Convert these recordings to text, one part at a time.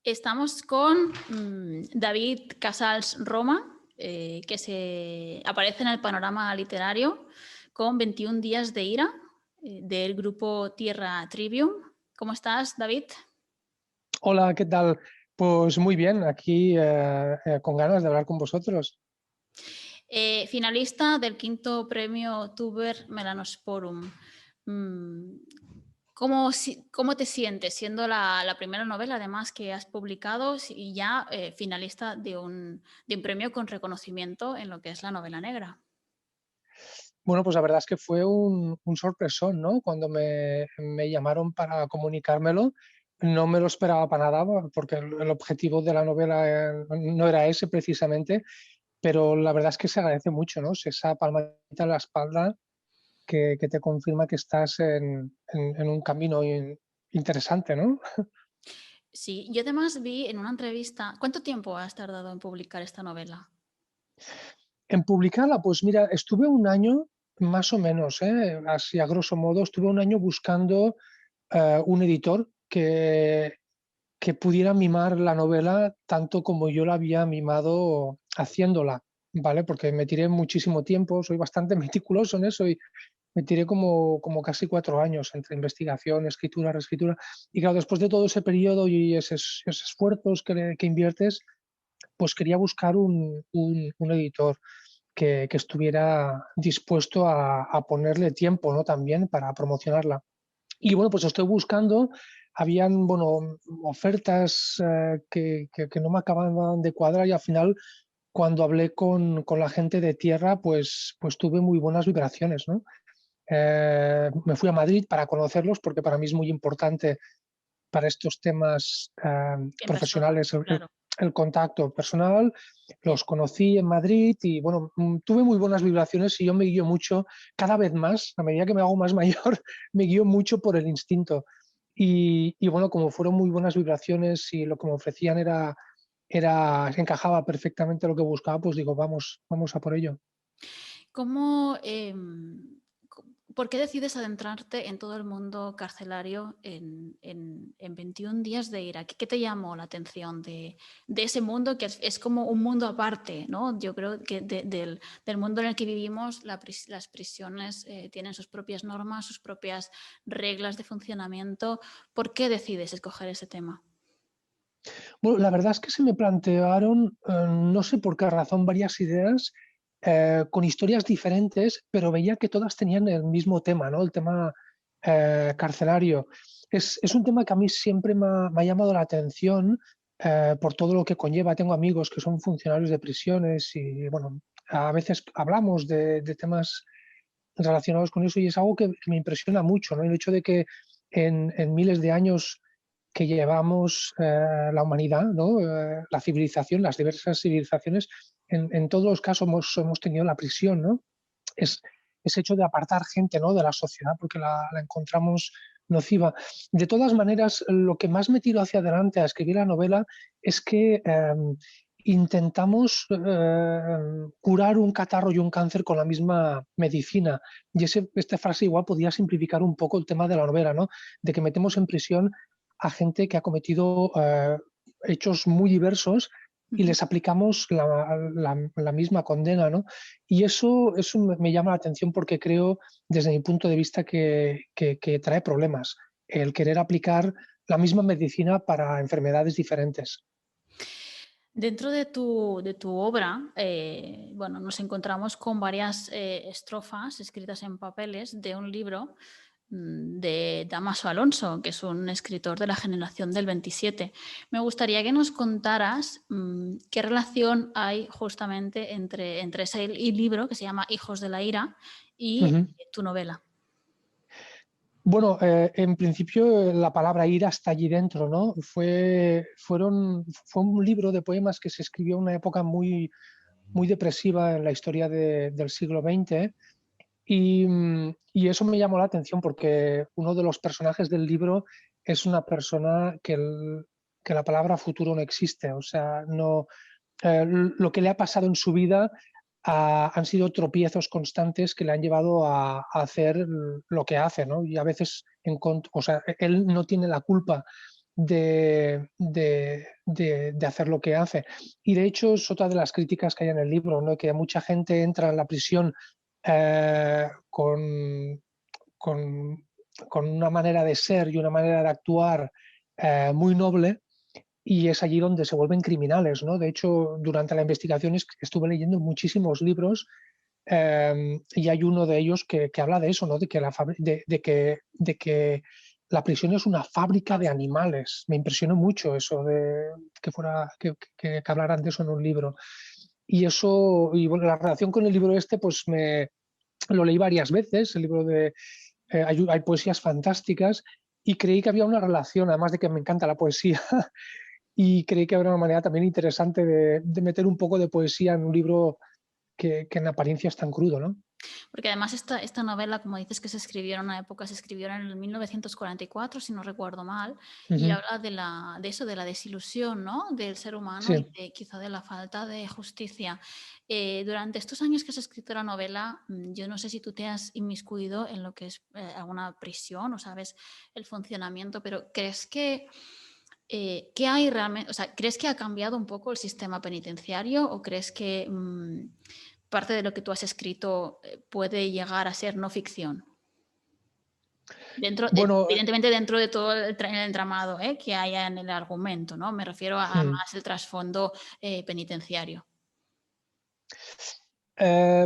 Estamos con David Casals Roma, que aparece en el panorama literario con 21 días de ira, del grupo Tierra Trivium. ¿Cómo estás, David? Hola, ¿qué tal? Pues muy bien, aquí con ganas de hablar con vosotros. Finalista del quinto premio Tuber Melanosporum. Mm, ¿Cómo te sientes siendo la primera novela, además, que has publicado y ya finalista de un premio con reconocimiento en lo que es la novela negra? Bueno, pues la verdad es que fue un sorpresón, ¿no? Cuando me llamaron para comunicármelo, no me lo esperaba para nada, porque el objetivo de la novela no era ese precisamente, pero la verdad es que se agradece mucho, ¿no? Es esa palmadita en la espalda que te confirma que estás en un camino interesante, ¿no? Sí, yo además vi en una entrevista. ¿Cuánto tiempo has tardado en publicar esta novela? En publicarla, pues mira, estuve un año más o menos, así a grosso modo, estuve un año buscando un editor que pudiera mimar la novela tanto como yo la había mimado haciéndola, ¿vale? Porque me tiré muchísimo tiempo, soy bastante meticuloso en eso y me tiré como casi 4 años entre investigación, escritura, reescritura. Y claro, después de todo ese periodo y esos esfuerzos que inviertes, pues quería buscar un editor que estuviera dispuesto a ponerle tiempo, ¿no? También para promocionarla. Y bueno, pues estoy buscando, habían, bueno, ofertas que no me acababan de cuadrar y al final cuando hablé con la gente de Tierra, pues tuve muy buenas vibraciones, ¿no? Me fui a Madrid para conocerlos porque para mí es muy importante para estos temas En persona, profesionales claro. el contacto personal. Los conocí en Madrid y bueno, tuve muy buenas vibraciones y yo me guío mucho, cada vez más, a medida que me hago más mayor, me guío mucho por el instinto. Y bueno, como fueron muy buenas vibraciones y lo que me ofrecían encajaba perfectamente lo que buscaba, pues digo, vamos a por ello. ¿Cómo, ¿Por qué decides adentrarte en todo el mundo carcelario en 21 días de ira? ¿Qué te llamó la atención de ese mundo que es como un mundo aparte, ¿no? Yo creo que del mundo en el que vivimos, las prisiones tienen sus propias normas, sus propias reglas de funcionamiento. ¿Por qué decides escoger ese tema? Bueno, la verdad es que se me plantearon, no sé por qué razón, varias ideas con historias diferentes, pero veía que todas tenían el mismo tema, ¿no? El tema carcelario. Es un tema que a mí siempre me ha llamado la atención por todo lo que conlleva. Tengo amigos que son funcionarios de prisiones y, bueno, a veces hablamos de temas relacionados con eso y es algo que me impresiona mucho, ¿no? El hecho de que en miles de años que llevamos la humanidad, ¿no? La civilización, las diversas civilizaciones, en todos los casos hemos tenido la prisión, ¿no? Es, ese hecho de apartar gente, ¿no? De la sociedad porque la encontramos nociva. De todas maneras, lo que más me tiró hacia adelante a escribir la novela es que intentamos curar un catarro y un cáncer con la misma medicina. Y esta frase igual podría simplificar un poco el tema de la novela, ¿no? De que metemos en prisión a gente que ha cometido hechos muy diversos y Ujú. les aplicamos la misma condena, ¿no? Y eso me llama la atención porque creo, desde mi punto de vista, que trae problemas el querer aplicar la misma medicina para enfermedades diferentes. Dentro de tu obra, bueno, nos encontramos con varias estrofas escritas en papeles de un libro de Dámaso Alonso, que es un escritor de la generación del 27. Me gustaría que nos contaras qué relación hay justamente entre ese libro, que se llama Hijos de la Ira, y Ujú. tu novela. Bueno, en principio la palabra ira está allí dentro, ¿no? Fue un libro de poemas que se escribió en una época muy depresiva en la historia del siglo XX y eso me llamó la atención porque uno de los personajes del libro es una persona que la palabra futuro no existe, o sea, no, lo que le ha pasado en su vida han sido tropiezos constantes que le han llevado a hacer lo que hace, ¿no? Y a veces, o sea, él no tiene la culpa de hacer lo que hace. Y de hecho es otra de las críticas que hay en el libro, ¿no? Que mucha gente entra en la prisión con, con, con una manera de ser y una manera de actuar muy noble, y es allí donde se vuelven criminales, ¿no? De hecho, durante la investigación estuve leyendo muchísimos libros y hay uno de ellos que habla de eso, ¿no? De que la prisión es una fábrica de animales. Me impresionó mucho eso, de que hablaran de eso en un libro. Y eso, y bueno, la relación con el libro este, pues lo leí varias veces, el libro de... hay poesías fantásticas y creí que había una relación, además de que me encanta la poesía, y creí que habría una manera también interesante de meter un poco de poesía en un libro que en apariencia es tan crudo, ¿no? Porque además esta novela, como dices, que se escribió en una época, se escribió en el 1944, si no recuerdo mal, y Ujú. habla de eso, de la desilusión, ¿no? Del ser humano y Sí. quizá de la falta de justicia. Durante estos años que has escrito la novela, yo no sé si tú te has inmiscuido en lo que es alguna prisión o sabes el funcionamiento, pero ¿crees que ¿qué hay realmente? O sea, ¿crees que ha cambiado un poco el sistema penitenciario o crees que parte de lo que tú has escrito puede llegar a ser no ficción? Bueno, Evidentemente dentro de todo el entramado que haya en el argumento, ¿no? Me refiero a mm, más el trasfondo penitenciario.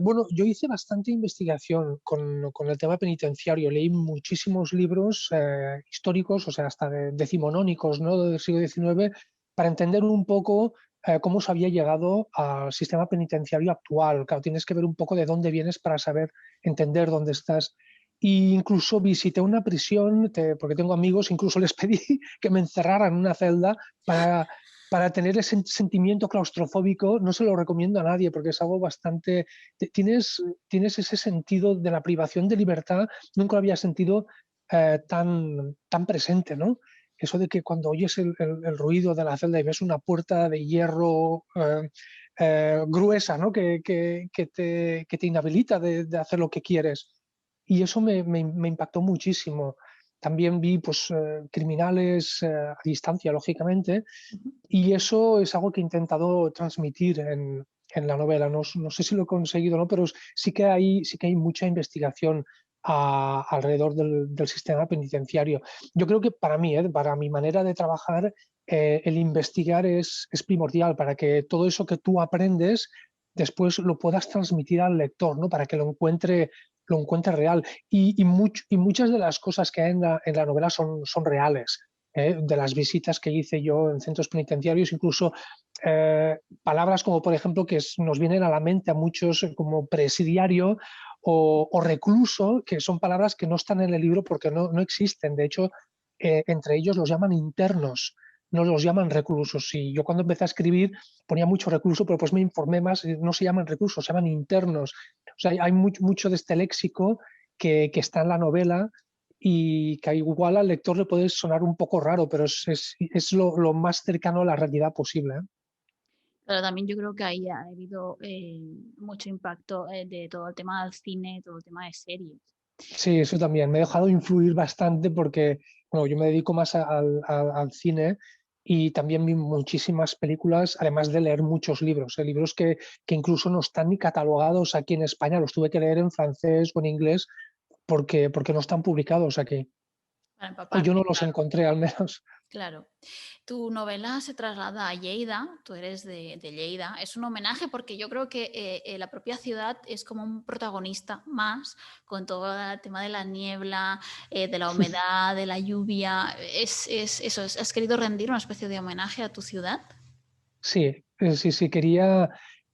bueno, yo hice bastante investigación con el tema penitenciario. Leí muchísimos libros históricos, o sea, hasta decimonónicos, ¿no? Del siglo XIX, para entender un poco cómo se había llegado al sistema penitenciario actual. Claro, tienes que ver un poco de dónde vienes para saber entender dónde estás. Y incluso visité una prisión, porque tengo amigos, incluso les pedí que me encerraran en una celda para tener ese sentimiento claustrofóbico. No se lo recomiendo a nadie porque es algo bastante... Tienes ese sentido de la privación de libertad, nunca lo había sentido tan presente, ¿no? Eso de que cuando oyes el ruido de la celda y ves una puerta de hierro gruesa, ¿no? Que te inhabilita de hacer lo que quieres. Y eso me impactó muchísimo. También vi pues, criminales a distancia, lógicamente, Ujú. y eso es algo que he intentado transmitir en la novela. No, no sé si lo he conseguido o no, pero sí que hay mucha investigación alrededor del sistema penitenciario. Yo creo que para mí, para mi manera de trabajar, el investigar es primordial para que todo eso que tú aprendes después lo puedas transmitir al lector, ¿no? Para que lo encuentre real. Y muchas de las cosas que hay en la novela son reales. De las visitas que hice yo en centros penitenciarios, incluso palabras como, por ejemplo, que nos vienen a la mente a muchos como presidiario o recluso, que son palabras que no están en el libro porque no existen. De hecho, entre ellos los llaman internos, no los llaman reclusos. Y yo cuando empecé a escribir ponía mucho recluso, pero pues me informé más, no se llaman reclusos, se llaman internos. O sea, hay mucho de este léxico que está en la novela y que igual al lector le puede sonar un poco raro, pero es lo más cercano a la realidad posible, ¿eh? Pero también yo creo que ahí ha habido mucho impacto de todo el tema del cine, todo el tema de series. Sí, eso también. Me he dejado influir bastante porque, bueno, yo me dedico más al cine y también vi muchísimas películas, además de leer muchos libros, libros que incluso no están ni catalogados aquí en España, los tuve que leer en francés o en inglés porque no están publicados aquí. Para O yo empaparte, no los claro. encontré al menos. Claro. Tu novela se traslada a Lleida, tú eres de Lleida. Es un homenaje porque yo creo que la propia ciudad es como un protagonista más con todo el tema de la niebla, de la humedad, de la lluvia. ¿Has querido rendir una especie de homenaje a tu ciudad? Sí, sí, quería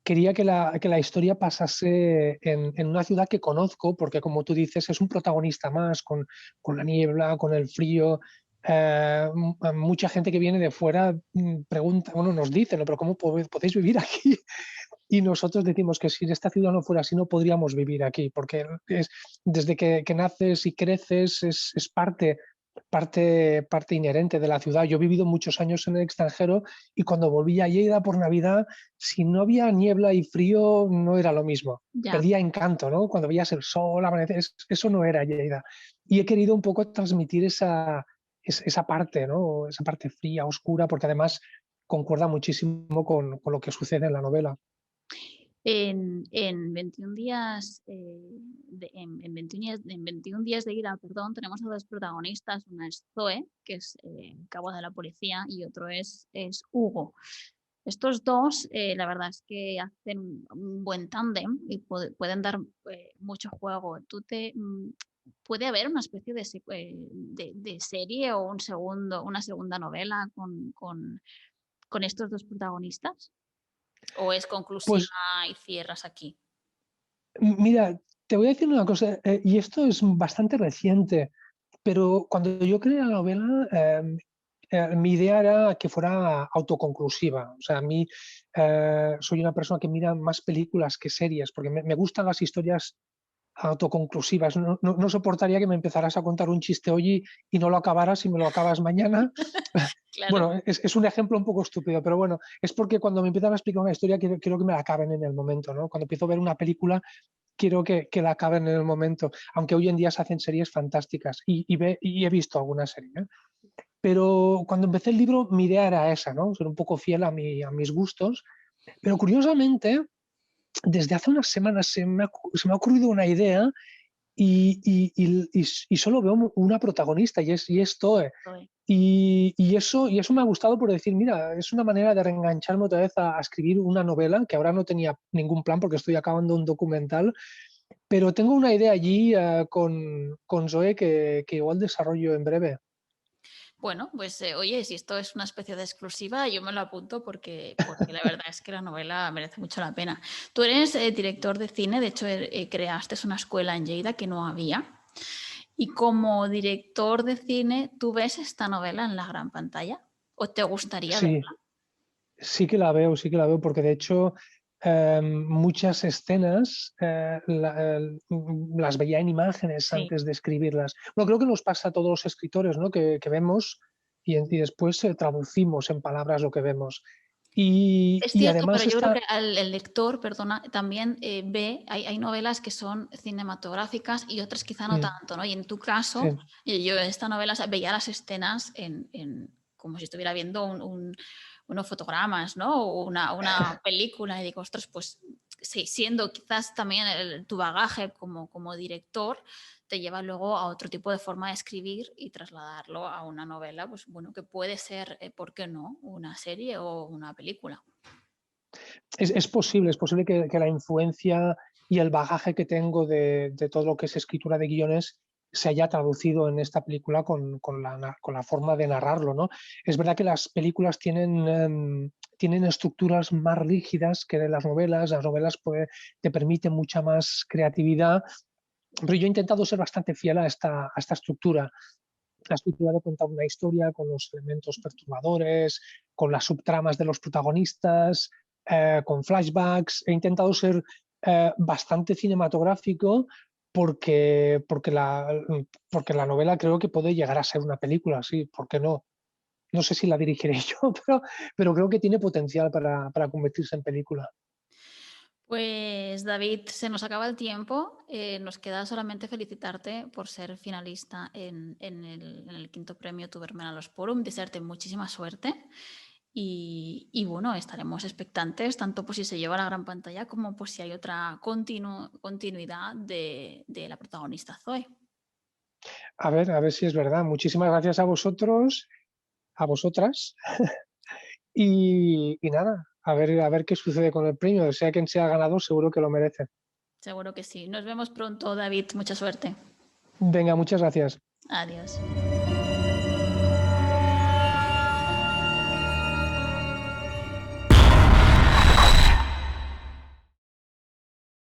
que la historia pasase en una ciudad que conozco, porque como tú dices, es un protagonista más, con la niebla, con el frío. Mucha gente que viene de fuera pregunta, bueno, nos dice, ¿no? Pero ¿cómo podéis vivir aquí? Y nosotros decimos que si esta ciudad no fuera así, no podríamos vivir aquí, porque desde que naces y creces es parte inherente de la ciudad. Yo he vivido muchos años en el extranjero y cuando volví a Lleida por Navidad, si no había niebla y frío, no era lo mismo. Ya. Perdía encanto, ¿no? Cuando veías el sol, amanecer, eso no era Lleida. Y he querido un poco transmitir esa esa parte, ¿no? Esa parte fría, oscura, porque además concuerda muchísimo con lo que sucede en la novela. En 21 días, en 21 días de ira, perdón, tenemos a dos protagonistas. Una es Zoe, que es cabo de la policía, y otro es Hugo. Estos dos, la verdad es que hacen un buen tándem y pueden dar mucho juego. ¿Puede haber una especie de serie o una segunda novela con estos dos protagonistas? ¿O es conclusiva Pues y cierras aquí? mira, te voy a decir una cosa, y esto es bastante reciente, pero cuando yo creé la novela, mi idea era que fuera autoconclusiva. O sea, a mí soy una persona que mira más películas que series, porque me gustan las historias autoconclusivas. No soportaría que me empezaras a contar un chiste hoy y no lo acabaras y me lo acabas mañana. Claro. Bueno, es un ejemplo un poco estúpido, pero bueno, es porque cuando me empiezan a explicar una historia quiero que me la acaben en el momento, ¿no? Cuando empiezo a ver una película quiero que la acaben en el momento, aunque hoy en día se hacen series fantásticas y he visto alguna serie, ¿eh? Pero cuando empecé el libro mi idea era esa, ¿no? Ser un poco fiel a mis gustos, pero curiosamente desde hace unas semanas se me ha ocurrido una idea y solo veo una protagonista y es Toe. Y eso me ha gustado por decir, mira, es una manera de reengancharme otra vez a escribir una novela, que ahora no tenía ningún plan porque estoy acabando un documental, pero tengo una idea allí con Zoe que igual desarrollo en breve. Bueno, pues oye, si esto es una especie de exclusiva, yo me lo apunto porque la verdad es que la novela merece mucho la pena. Tú eres director de cine, de hecho creaste una escuela en Lleida que no había. Y como director de cine, ¿tú ves esta novela en la gran pantalla? ¿O te gustaría Sí, verla? sí que la veo, porque de hecho muchas escenas las veía en imágenes Sí. antes de escribirlas. Bueno, creo que nos pasa a todos los escritores, ¿no? Que vemos y después traducimos en palabras lo que vemos. Es Y cierto, pero además yo creo está... que el lector, perdona, también hay novelas que son cinematográficas y otras quizá no mm, tanto, ¿no? Y en tu caso, sí, yo esta novela veía las escenas como si estuviera viendo unos fotogramas, ¿no? O una película y digo, ostras, pues sí, siendo quizás también tu bagaje como director, te lleva luego a otro tipo de forma de escribir y trasladarlo a una novela, pues bueno, que puede ser, ¿por qué no?, una serie o una película. es posible que la influencia y el bagaje que tengo de todo lo que es escritura de guiones se haya traducido en esta película con la forma de narrarlo, ¿no? Es verdad que las películas tienen estructuras más rígidas que de las novelas te permiten mucha más creatividad, pero yo he intentado ser bastante fiel a esta estructura, la estructura de contar una historia con los elementos perturbadores, con las subtramas de los protagonistas, con flashbacks. He intentado ser bastante cinematográfico porque, porque la novela creo que puede llegar a ser una película, sí, ¿por qué no? No sé si la dirigiré yo, pero creo que tiene potencial para convertirse en película. Pues David, se nos acaba el tiempo. Nos queda solamente felicitarte por ser finalista en el quinto premio Tubermena Forum, desearte muchísima suerte y bueno, estaremos expectantes tanto por si se lleva a la gran pantalla como por si hay otra continuidad de la protagonista Zoe. A ver si es verdad. Muchísimas gracias a vosotros, a vosotras. Y nada, a ver qué sucede con el premio. Sea quien sea ganador, seguro que lo merece. Seguro que sí. Nos vemos pronto, David. Mucha suerte. Venga, muchas gracias. Adiós.